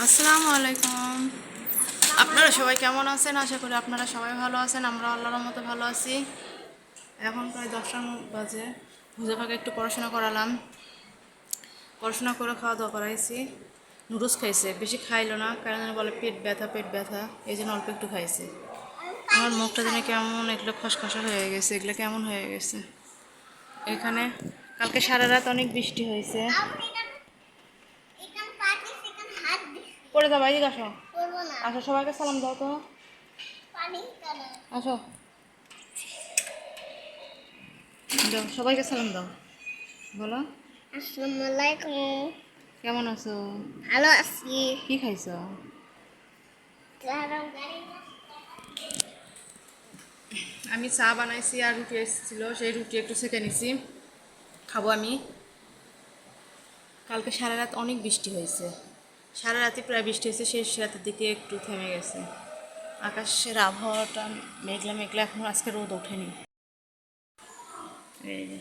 আসসালামু আলাইকুম। আপনারা সবাই কেমন আছেন? আশা করি আপনারা সবাই ভালো আছেন। আমরা আল্লাহর মতো ভালো আছি। এখন প্রায় 10টা বাজে। ভুজে একটু পড়াশোনা করালাম। পড়াশোনা করে খাওয়া দাওয়া করাইছি। নুডলস খাইছে, বেশি খাইলো না, কারণ বলে পেট ব্যথা পেট ব্যথা, এই জন্য অল্প একটু খাইছে। আমার মুখটা যেন কেমন এগুলো খসখসা হয়ে গেছে, এগুলো কেমন হয়ে গেছে। এখানে কালকে সারা রাত অনেক বৃষ্টি হয়েছে। পড়ে যাবো, এদিকে আসো। আসো, সবাইকে সালাম দাও তো। আসো, দাও, সবাইকে সালাম দাও। বলো আসসালামু আলাইকুম। কেমন আছো? ভালো আছি। কি খাইছো? আমি চা বানাইছি আর রুটি এসেছিল, সেই রুটি একটু সেঁকে নিছি, খাবো আমি। কালকে সারা রাত অনেক বৃষ্টি হয়েছে, সারা রাতে প্রায় বৃষ্টি হয়েছে, শেষ রাতের দিকে একটু থেমে গেছে। আকাশের আবহাওয়াটা মেঘলা মেঘলা, এখন আজকে রোদ ওঠেনি। এই যে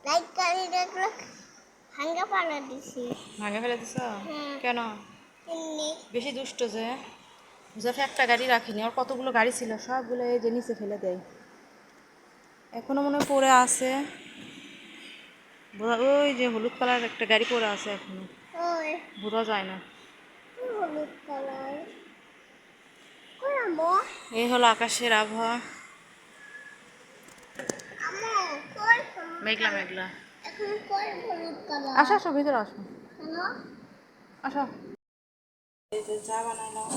লাইট গাড়ি দেখলো ভাঙ্গা পালা দিছি। ভাঙে ফেলে দিছ? হ্যাঁ। কেন? এমনি বেশি দুষ্ট যে। মুজাফে একটা গাড়ি রাখিনি, আর কতগুলো গাড়ি ছিল সবগুলো এই যে নিচে ফেলে দেয়। এখনো মনে হয় পড়ে আছে। ওই যে হলুদ কালার একটা গাড়ি পড়ে আছে এখনো, ওই বোঝা যায় না। হলুদ কালার কই আম্মু? এই হলো আকাশের আবহাওয়া, আম্মু কই হলুদ মেঘলা কালার? মেঘলা। এখন কই হলুদ কালার? আসো আসো, ভিতরে আসো, কেন? আসো। এই যে চা বানালাম,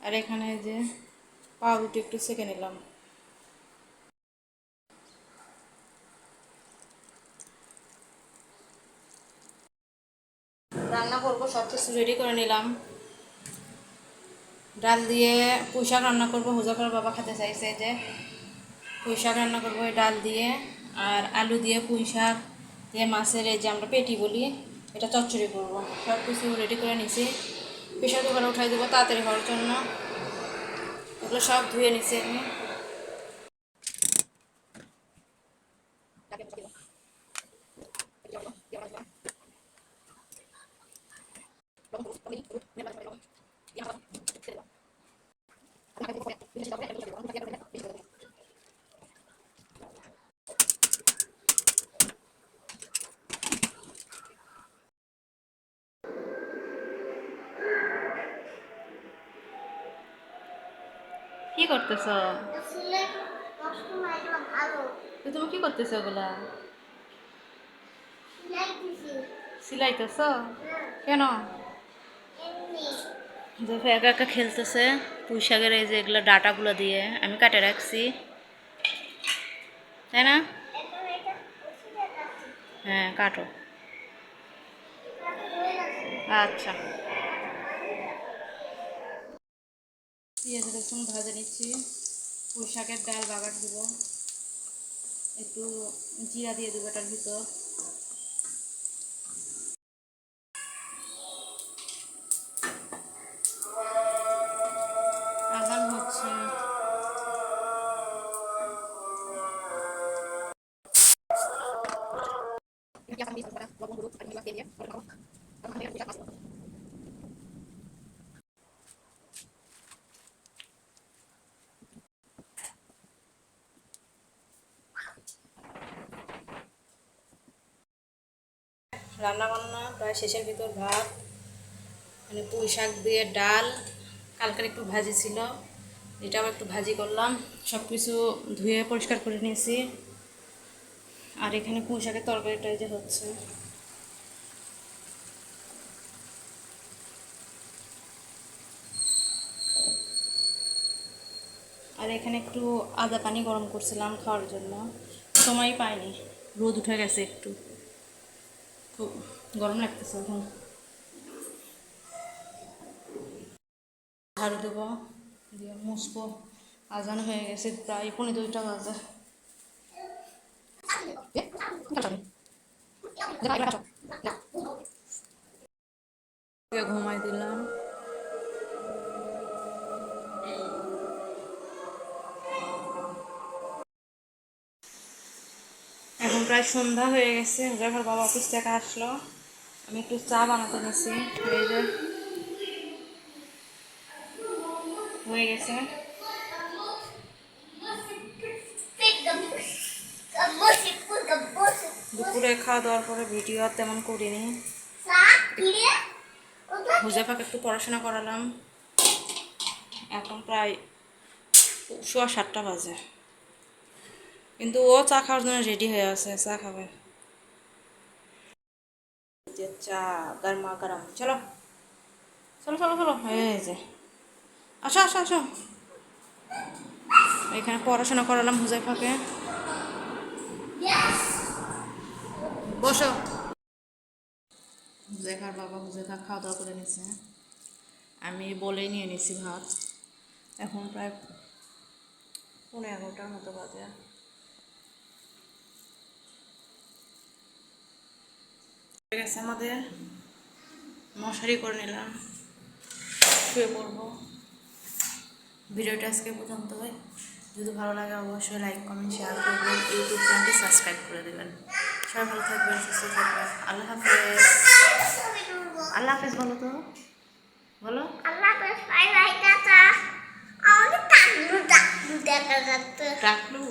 আর এখানে এই যে পাউরুটি একটু সেঁকে নিলাম। রান্না করবো, সব কিছু রেডি করে নিলাম। ডাল দিয়ে পুঁই শাক রান্না করবো, হুজাফার বাবা খেতে চাইছে যে পুঁই শাক রান্না করবো এই ডাল দিয়ে। আর আলু দিয়ে পুঁই শাক দিয়ে মাছের এই যে আমরা পেটি বলি, এটা চচ্চড়ি করবো। সব কিছু রেডি করে নিছি, প্রেশার কুকারে উঠাই দেবো তাড়াতাড়ি হওয়ার জন্য। এগুলো সব ধুয়ে নিছি আমি। কি করতেছ? আসলে নষ্ট মাইরা ভালো। তুমি কি করতেছো ওগুলা? লাইট দিছি। সিলাইতেছ? হ্যাঁ, কেন? এমনি। দেখো একা একা খেলতেছে পুঁই শাকের এই যে এগুলো ডাটাগুলো দিয়ে আমি কাটে রাখছি, তাই না? এখন এটা ওষুধের কাছে। হ্যাঁ কাটো। কাছে হয়ে গেছে। আচ্ছা, পেঁয়াজ রসুন ভাজে নিচ্ছি, পুঁই শাকের ডাল বাগার দিব, একটু জিরা দিয়ে দেবো এটার ভিতর। আজান হচ্ছে। রান্না বান্না প্রায় শেষের ভিতর, ভাত মানে পুঁই শাক দিয়ে ডাল, কালকের একটু ভাজি ছিল, এটাও একটু ভাজি করলাম, সব কিছু ধুয়ে পরিষ্কার করে নিয়েছি। আর এখানে পুঁই শাকের তরকারিটা যে হচ্ছে, আর এখানে একটু আদা পানি গরম করছিলাম খাওয়ার জন্য, সময় পাইনি, রোদ উঠে গেছে, একটু খুব গরম লাগতেছে এখন। ঝাড়ু দেবো, দিয়ে মুছবো। আজান হয়ে গেছে, প্রায় 1:45 বাজে। ঘুমাই দিলাম। প্রায় সন্ধ্যা হয়ে গেছে, হুজাইফার বাবা অফিস থেকে আসলো, আমি একটু চা বানাতে নিয়েছি। এই যে হয়ে গেছে। দুপুরে খাওয়া দাওয়ার পরে ভিডিও আর তেমন করিনি। হুজাইফাকে একটু পড়াশোনা করালাম। এখন প্রায় 7:15 বাজে, কিন্তু ও চা খাওয়ার জন্য রেডি হয়ে আছে, চা খাবে। যে চা গরমা গরম, চলো চলো চলো চলো, এই যে আসো আসো আসো। এখানে পড়াশোনা করালাম হুজাইফাকে। বসো। হুজাইফার বাবা হুজাইফা খাওয়া দাওয়া করে নিছে, আমি বলেই নিয়ে নিছি ভাত। এখন প্রায় 11:15 মতো বাজে। হয়ে গেছে আমাদের, মশারি করে নিলাম, শুয়ে পড়বো। ভিডিওটা আজকে পর্যন্ত, যদি ভালো লাগে অবশ্যই লাইক কমেন্ট শেয়ার করবেন, ইউটিউব চ্যানেলটি সাবস্ক্রাইব করে দেবেন। সবাই ভালো থাকবেন, সুস্থ থাকবেন। আল্লাহ হাফেজ। আল্লাহ হাফেজ বলো তো, বলো। আল্লাহ হাফেজ, বাই বাই, টাটা। আমাকে টাকলু টাকলু দেখা যাচ্ছে। ডাকলু।